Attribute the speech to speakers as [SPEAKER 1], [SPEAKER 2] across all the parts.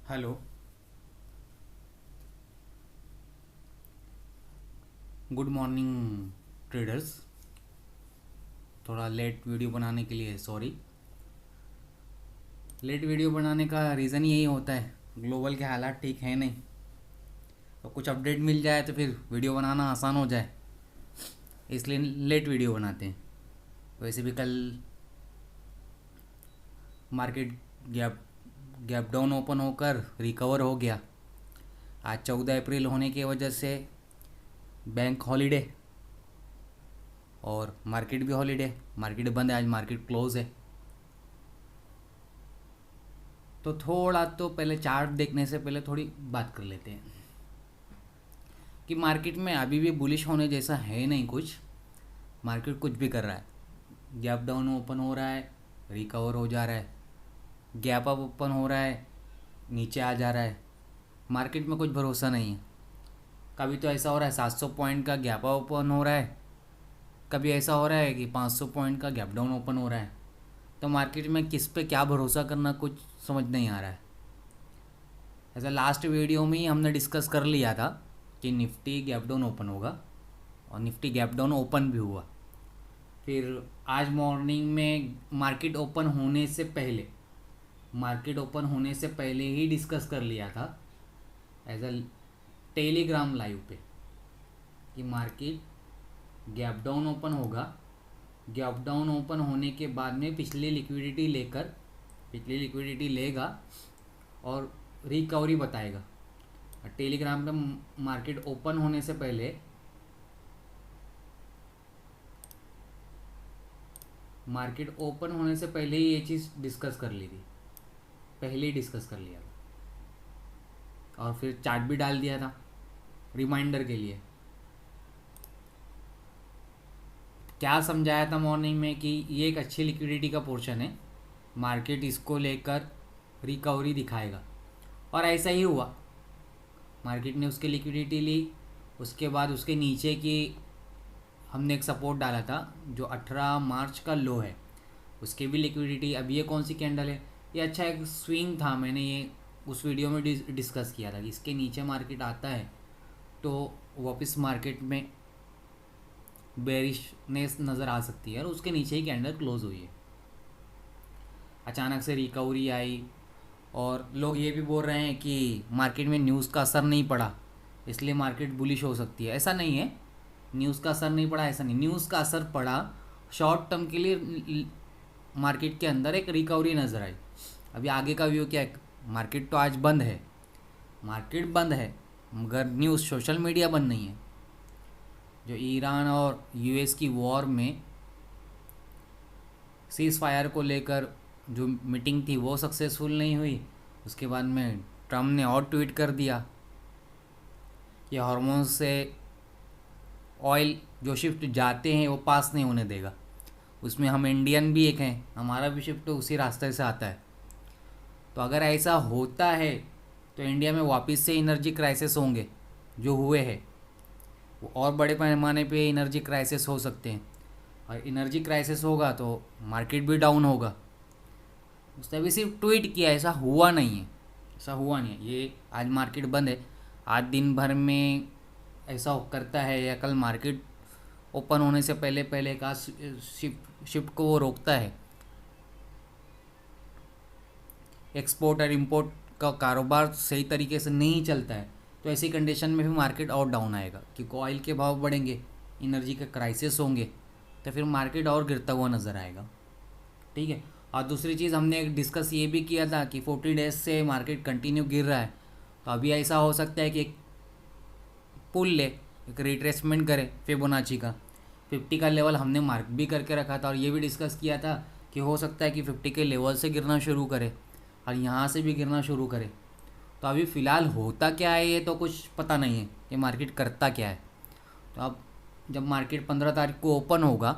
[SPEAKER 1] Hello. Good morning traders. थोड़ा late video बनाने के लिए सॉरी। लेट वीडियो बनाने का रीज़न यही होता है, ग्लोबल के हालात ठीक है नहीं, तो कुछ अपडेट मिल जाए तो फिर वीडियो बनाना आसान हो जाए, इसलिए लेट वीडियो बनाते हैं। वैसे भी कल market gap gap down open होकर रिकवर हो गया। आज 14 अप्रैल होने की वजह से बैंक हॉलीडे और मार्केट भी हॉलीडे, मार्केट बंद है, आज मार्केट क्लोज है। तो थोड़ा तो पहले चार्ट देखने से पहले थोड़ी बात कर लेते हैं कि मार्केट में अभी भी बुलिश होने जैसा है नहीं कुछ। मार्केट कुछ भी कर रहा है, गैप डाउन ओपन हो रहा है, रिकवर हो जा रहा है, गैप अप ओपन हो रहा है, नीचे आ जा रहा है। मार्केट में कुछ भरोसा नहीं है। कभी तो ऐसा हो रहा है 700 पॉइंट का गैप अप ओपन हो रहा है, कभी ऐसा हो रहा है कि 500 पॉइंट का गैप डाउन ओपन हो रहा है। तो मार्केट में किस पे क्या भरोसा करना कुछ समझ नहीं आ रहा है। ऐसा लास्ट वीडियो में ही हमने डिस्कस कर लिया था कि निफ्टी गैप डाउन ओपन होगा, और निफ्टी गैप डाउन ओपन भी हुआ। फिर आज मॉर्निंग में मार्केट ओपन होने से पहले ही डिस्कस कर लिया था एज अ टेलीग्राम लाइव पे कि मार्केट गैप डाउन ओपन होगा। गैप डाउन ओपन होने के बाद में पिछली लिक्विडिटी लेगा और रिकवरी बताएगा। टेलीग्राम पे मार्केट ओपन होने से पहले ही ये चीज़ डिस्कस कर ली थी, पहले ही डिस्कस कर लिया था और फिर चार्ट भी डाल दिया था रिमाइंडर के लिए। क्या समझाया था मॉर्निंग में कि ये एक अच्छी लिक्विडिटी का पोर्शन है, मार्केट इसको लेकर रिकवरी दिखाएगा, और ऐसा ही हुआ। मार्केट ने उसकी लिक्विडिटी ली, उसके बाद उसके नीचे की हमने एक सपोर्ट डाला था जो 18 मार्च का लो है, उसकी भी लिक्विडिटी। अब ये कौन सी कैंडल है, ये अच्छा एक स्विंग था, मैंने ये उस वीडियो में डिस्कस किया था कि इसके नीचे मार्केट आता है तो वापस मार्केट में बेरिशनेस नज़र आ सकती है, और उसके नीचे ही कैंडल क्लोज हुई है। अचानक से रिकवरी आई, और लोग ये भी बोल रहे हैं कि मार्केट में न्यूज़ का असर नहीं पड़ा इसलिए मार्केट बुलिश हो सकती है। ऐसा नहीं है, न्यूज़ का असर नहीं पड़ा ऐसा नहीं, न्यूज़ का असर पड़ा। शॉर्ट टर्म के लिए मार्केट के अंदर एक रिकवरी नज़र आई। अभी आगे का व्यू क्या है, मार्केट तो आज बंद है, मार्केट बंद है मगर न्यूज़ सोशल मीडिया बंद नहीं है। जो ईरान और यूएस की वॉर में सीज़ फायर को लेकर जो मीटिंग थी वो सक्सेसफुल नहीं हुई, उसके बाद में ट्रम्प ने और ट्वीट कर दिया कि हार्मोन्स से ऑयल जो शिफ्ट जाते हैं वो पास नहीं होने देगा। उसमें हम इंडियन भी एक हैं, हमारा भी शिफ्ट उसी रास्ते से आता है। तो अगर ऐसा होता है तो इंडिया में वापस से एनर्जी क्राइसिस होंगे, जो हुए हैं वो और बड़े पैमाने पे एनर्जी क्राइसिस हो सकते हैं, और एनर्जी क्राइसिस होगा तो मार्केट भी डाउन होगा। उसने भी सिर्फ ट्वीट किया, ऐसा हुआ नहीं है, ऐसा हुआ नहीं है। ये आज मार्केट बंद है, आज दिन भर में ऐसा करता है या कल मार्केट ओपन होने से पहले पहले का शिफ्ट को वो रोकता है। एक्सपोर्ट और इंपोर्ट का कारोबार सही तरीके से नहीं चलता है, तो ऐसी कंडीशन में भी मार्केट और डाउन आएगा क्योंकि ऑयल के भाव बढ़ेंगे, एनर्जी के क्राइसिस होंगे, तो फिर मार्केट और गिरता हुआ नज़र आएगा। ठीक है। और दूसरी चीज़ हमने डिस्कस ये भी किया था कि 40 डेज से मार्केट कंटिन्यू गिर रहा है, तो अभी ऐसा हो सकता है कि एक पुल ले, एक रिट्रेसमेंट करे फिबोनाची का। 50 का लेवल हमने मार्क भी करके रखा था, और ये भी डिस्कस किया था कि हो सकता है कि 50 के लेवल से गिरना शुरू करे और यहाँ से भी गिरना शुरू करे। तो अभी फ़िलहाल होता क्या है ये तो कुछ पता नहीं है कि मार्केट करता क्या है। तो अब जब मार्केट 15 तारीख को ओपन होगा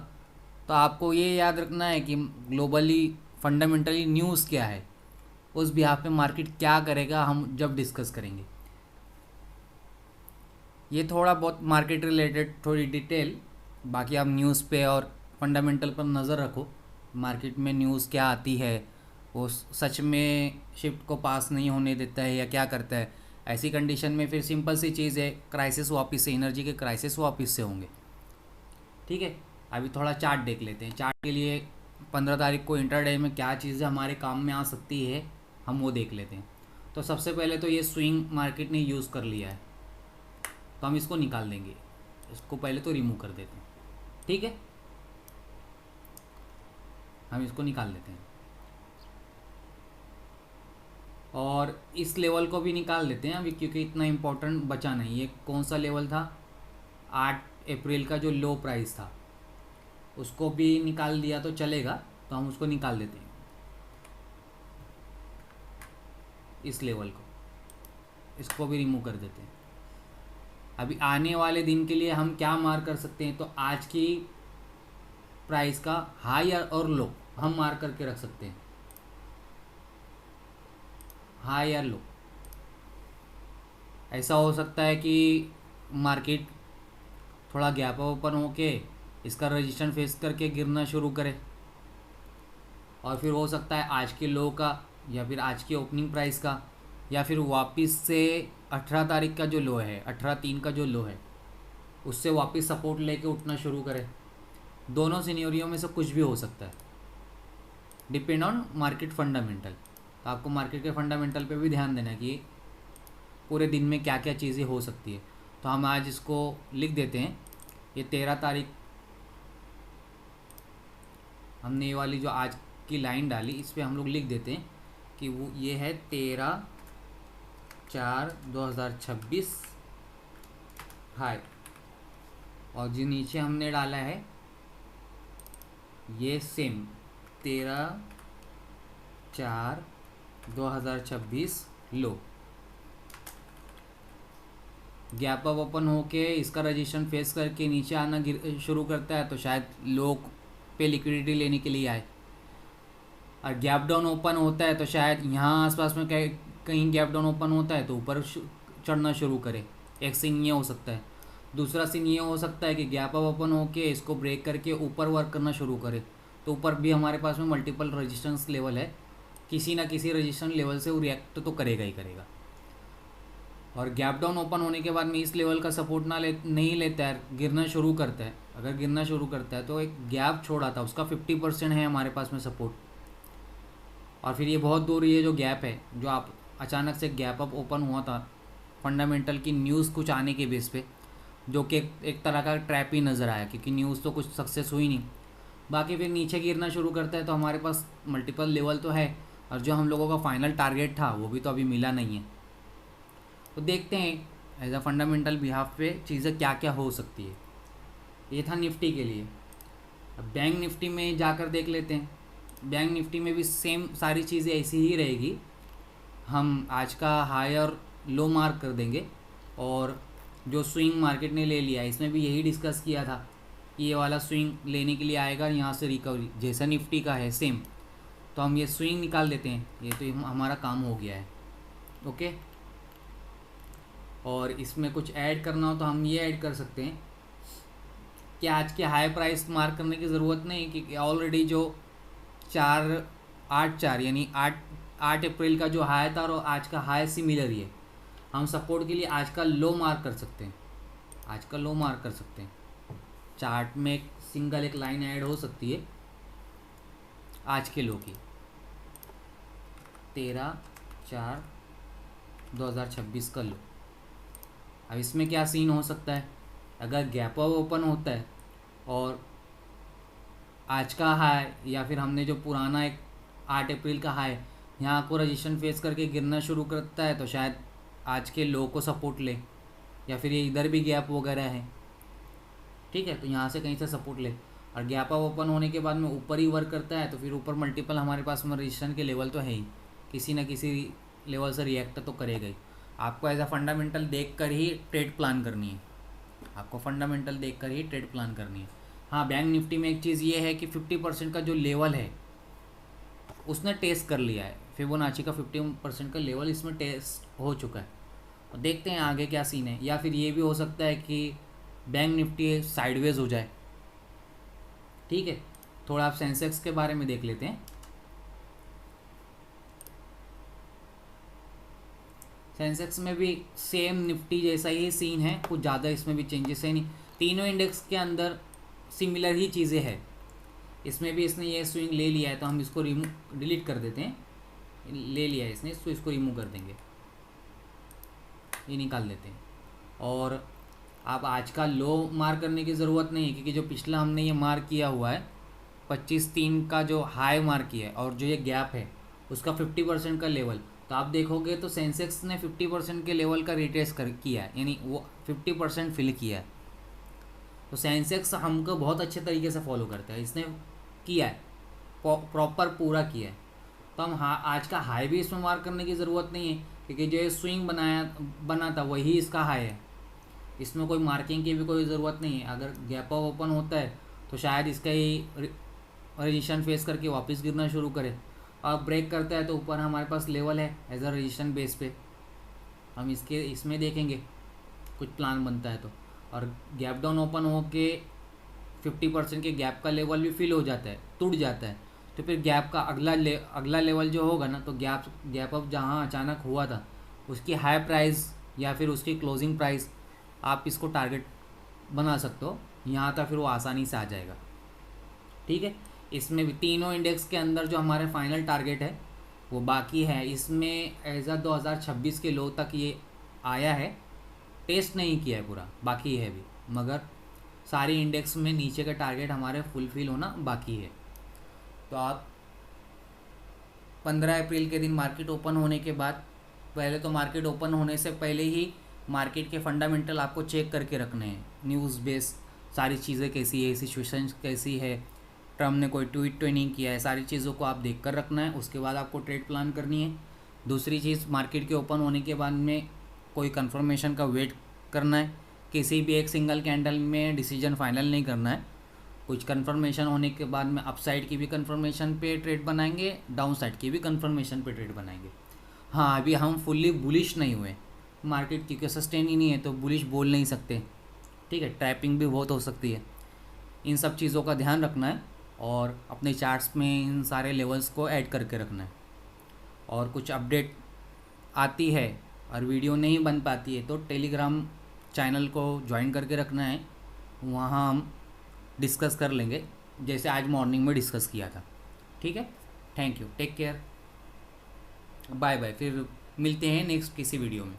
[SPEAKER 1] तो आपको ये याद रखना है कि ग्लोबली फंडामेंटली न्यूज़ क्या है, उस बिहाफ पे मार्केट क्या करेगा हम जब डिस्कस करेंगे। ये थोड़ा बहुत मार्केट रिलेटेड थोड़ी डिटेल, बाकी आप न्यूज़ पे और फंडामेंटल पर नज़र रखो, मार्केट में न्यूज़ क्या आती है, वो सच में शिफ्ट को पास नहीं होने देता है या क्या करता है। ऐसी कंडीशन में फिर सिंपल सी चीज़ है, क्राइसिस वापस से, एनर्जी के क्राइसिस वापस से होंगे। ठीक है, अभी थोड़ा चार्ट देख लेते हैं। चार्ट के लिए 15 तारीख को इंटरडे में क्या चीज़ें हमारे काम में आ सकती है हम वो देख लेते हैं। तो सबसे पहले तो ये स्विंग मार्केट ने यूज़ कर लिया है, तो हम इसको निकाल देंगे। इसको पहले तो रिमूव कर देते हैं। ठीक है, हम इसको निकाल देते हैं और इस लेवल को भी निकाल देते हैं अभी, क्योंकि इतना इम्पोर्टेंट बचा नहीं। ये कौन सा लेवल था, 8 अप्रैल का जो लो प्राइस था, उसको भी निकाल दिया तो चलेगा। तो हम उसको निकाल देते हैं, इस लेवल को, इसको भी रिमूव कर देते हैं। अभी आने वाले दिन के लिए हम क्या मार्क कर सकते हैं, तो आज की प्राइस का हाई और लो हम मार्क करके रख सकते हैं, हाई या लो। ऐसा हो सकता है कि मार्केट थोड़ा गैप ओपन होके इसका रजिस्ट्रेशन फेस करके गिरना शुरू करे, और फिर हो सकता है आज के लो का या फिर आज की ओपनिंग प्राइस का, या फिर वापस से 18 तारीख का जो लो है, 18/3 का जो लो है, उससे वापस सपोर्ट लेके उठना शुरू करे। दोनों सिनेरियो में से कुछ भी हो सकता है, डिपेंड ऑन मार्केट फंडामेंटल। तो आपको मार्केट के फंडामेंटल पे भी ध्यान देना कि पूरे दिन में क्या क्या चीज़ें हो सकती है। तो हम आज इसको लिख देते हैं, ये 13 तारीख हमने ये वाली जो आज की लाइन डाली, इस पर हम लोग लिख देते हैं कि वो ये है 13/4/2026 हाई, और जो नीचे हमने डाला है ये सेम 13/4/2026 लो। गैप अप ओपन होके इसका रजिस्ट्रेशन फेस करके नीचे आना शुरू करता है, तो शायद लो पे लिक्विडिटी लेने के लिए आए। और गैप डाउन ओपन होता है तो शायद यहाँ आसपास में कहीं गैप डाउन ओपन होता है तो ऊपर चढ़ना शुरू करे। एक सीन ये हो सकता है। दूसरा सीन ये हो सकता है कि गैप अप ओपन होके इसको ब्रेक करके ऊपर वर्क करना शुरू करे, तो ऊपर भी हमारे पास में मल्टीपल रेजिस्टेंस लेवल है, किसी ना किसी रेजिस्टेंस लेवल से वो रिएक्ट तो करेगा ही करेगा। और गैप डाउन ओपन होने के बाद में इस लेवल का सपोर्ट नहीं लेता है, गिरना शुरू करता है। अगर गिरना शुरू करता है तो एक गैप छोड़ा था उसका 50% है हमारे पास में सपोर्ट, और फिर ये बहुत दूर ये जो गैप है, जो आप अचानक से गैप अप ओपन हुआ था फंडामेंटल की न्यूज़ कुछ आने के बेस पे, जो कि एक तरह का ट्रैप ही नज़र आया, क्योंकि न्यूज़ तो कुछ सक्सेस हुई नहीं। बाकी फिर नीचे गिरना शुरू करता है तो हमारे पास मल्टीपल लेवल तो है, और जो हम लोगों का फाइनल टारगेट था वो भी तो अभी मिला नहीं है। तो देखते हैं एज अ फंडामेंटल बिहाफ पे चीज़ें क्या क्या हो सकती है। ये था निफ्टी के लिए। अब बैंक निफ्टी में जाकर देख लेते हैं। बैंक निफ्टी में भी सेम सारी चीज़ें ऐसी ही रहेगी। हम आज का हाई और लो मार्क कर देंगे, और जो स्विंग मार्केट ने ले लिया इसमें भी यही डिस्कस किया था कि ये वाला स्विंग लेने के लिए आएगा, यहाँ से रिकवरी जैसा निफ्टी का है सेम। तो हम ये स्विंग निकाल देते हैं, ये तो हमारा काम हो गया है। ओके, और इसमें कुछ ऐड करना हो तो हम ये ऐड कर सकते हैं कि आज के हाई प्राइस मार्क करने की ज़रूरत नहीं, क्योंकि ऑलरेडी जो 4/8/4 यानी 8 अप्रैल का जो हाई था और आज का हाई सिमिलर ही है। हम सपोर्ट के लिए आज का लो मार्क कर सकते हैं, आज का लो मार्क कर सकते हैं। चार्ट में एक सिंगल एक लाइन ऐड हो सकती है आज के लो की, 13/4/2026 का लो। अब इसमें क्या सीन हो सकता है, अगर गैप अप ओपन होता है और आज का हाई या फिर हमने जो पुराना एक 8 अप्रैल का हाई यहाँ को रजिस्ट्रेशन फेस करके गिरना शुरू करता है, तो शायद आज के लो को सपोर्ट ले, या फिर ये इधर भी गैप वगैरह है, ठीक है, तो यहाँ से कहीं से सपोर्ट ले, और गैप अप ओपन होने के बाद में ऊपर ही वर्क करता है, तो फिर ऊपर मल्टीपल हमारे पास में रजिस्ट्रेशन के लेवल तो है ही, किसी ना किसी लेवल से रिएक्ट तो करेगा ही। आपको एज अ फंडामेंटल देख कर ही ट्रेड प्लान करनी है, आपको फंडामेंटल देख कर ही ट्रेड प्लान करनी है। हाँ, बैंक निफ्टी में एक चीज़ ये है कि 50% का जो लेवल है उसने टेस्ट कर लिया है, फिबोनाची का 50% का लेवल इसमें टेस्ट हो चुका है। और देखते हैं आगे क्या सीन है, या फिर ये भी हो सकता है कि बैंक निफ्टी साइडवेज हो जाए। ठीक है, थोड़ा आप सेंसेक्स के बारे में देख लेते हैं। सेंसेक्स में भी सेम निफ्टी जैसा ही सीन है, कुछ ज़्यादा इसमें भी चेंजेस है नहीं, तीनों इंडेक्स के अंदर सिमिलर ही चीज़ें हैं। इसमें भी इसने ये स्विंग ले लिया है तो हम इसको डिलीट कर देते हैं, ले लिया है इसने, इसको रिमूव कर देंगे, ये निकाल देते हैं। और आप आज का लो मार्क करने की ज़रूरत नहीं है, क्योंकि जो पिछला हमने ये मार्क किया हुआ है 25.3 का जो हाई मार्क किया है, और जो ये गैप है उसका 50% का लेवल, तो आप देखोगे तो सेंसेक्स ने 50% के लेवल का रिट्रेस किया है, यानी वो 50% फिल किया है। तो सेंसेक्स हमको बहुत अच्छे तरीके से फॉलो करता है, इसने किया है, प्रॉपर पूरा किया है। तो हम आज का हाई भी इसमें मार्क करने की ज़रूरत नहीं है, क्योंकि जो ये स्विंग बना था वही इसका हाई है, इसमें कोई मार्किंग की भी कोई ज़रूरत नहीं है। अगर गैप अप ओपन होता है तो शायद इसका ही रेजिस्टेंस फेस करके वापस गिरना शुरू करे, और ब्रेक करता है तो ऊपर हमारे पास लेवल है एज अ रेजिस्टेंस बेस पे, हम इसमें देखेंगे कुछ प्लान बनता है तो। और गैप डाउन ओपन हो के 50% के गैप का लेवल भी फिल हो जाता है, टूट जाता है, तो फिर गैप का अगला लेवल जो होगा ना, तो गैप अप जहाँ अचानक हुआ था उसकी हाई प्राइस या फिर उसकी क्लोजिंग प्राइस आप इसको टारगेट बना सकते हो, यहाँ तक फिर वो आसानी से आ जाएगा। ठीक है, इसमें भी तीनों इंडेक्स के अंदर जो हमारे फाइनल टारगेट है वो बाकी है। इसमें एज 2026 के लो तक ये आया है, टेस्ट नहीं किया है पूरा, बाकी है भी, मगर सारी इंडेक्स में नीचे का टारगेट हमारे फुलफिल होना बाकी है। तो आप 15 अप्रैल के दिन मार्केट ओपन होने के बाद, पहले तो मार्केट ओपन होने से पहले ही मार्केट के फंडामेंटल आपको चेक करके रखने हैं, न्यूज़ बेस सारी चीज़ें कैसी है, सिचुएशन कैसी है, ट्रम्प ने कोई ट्वीट तो नहीं किया है, सारी चीज़ों को आप देख कर रखना है, उसके बाद आपको ट्रेड प्लान करनी है। दूसरी चीज़, मार्केट के ओपन होने के बाद में कोई कंफर्मेशन का वेट करना है, किसी भी एक सिंगल कैंडल में डिसीजन फाइनल नहीं करना है, कुछ कंफर्मेशन होने के बाद में अपसाइड की भी कंफर्मेशन पे ट्रेड बनाएंगे, डाउन साइड की भी कंफर्मेशन पे ट्रेड बनाएंगे। हाँ, अभी हम फुल्ली बुलिश नहीं हुए, मार्केट क्योंकि सस्टेन ही नहीं है तो बुलिश बोल नहीं सकते, ठीक है, ट्रैपिंग भी बहुत हो सकती है। इन सब चीज़ों का ध्यान रखना है और अपने चार्ट्स में इन सारे लेवल्स को ऐड करके रखना है। और कुछ अपडेट आती है और वीडियो नहीं बन पाती है तो टेलीग्राम चैनल को ज्वाइन करके रखना है, वहाँ हम डिस्कस कर लेंगे, जैसे आज मॉर्निंग में डिस्कस किया था। ठीक है, thank you, take care, bye bye, फिर मिलते हैं नेक्स्ट किसी वीडियो में।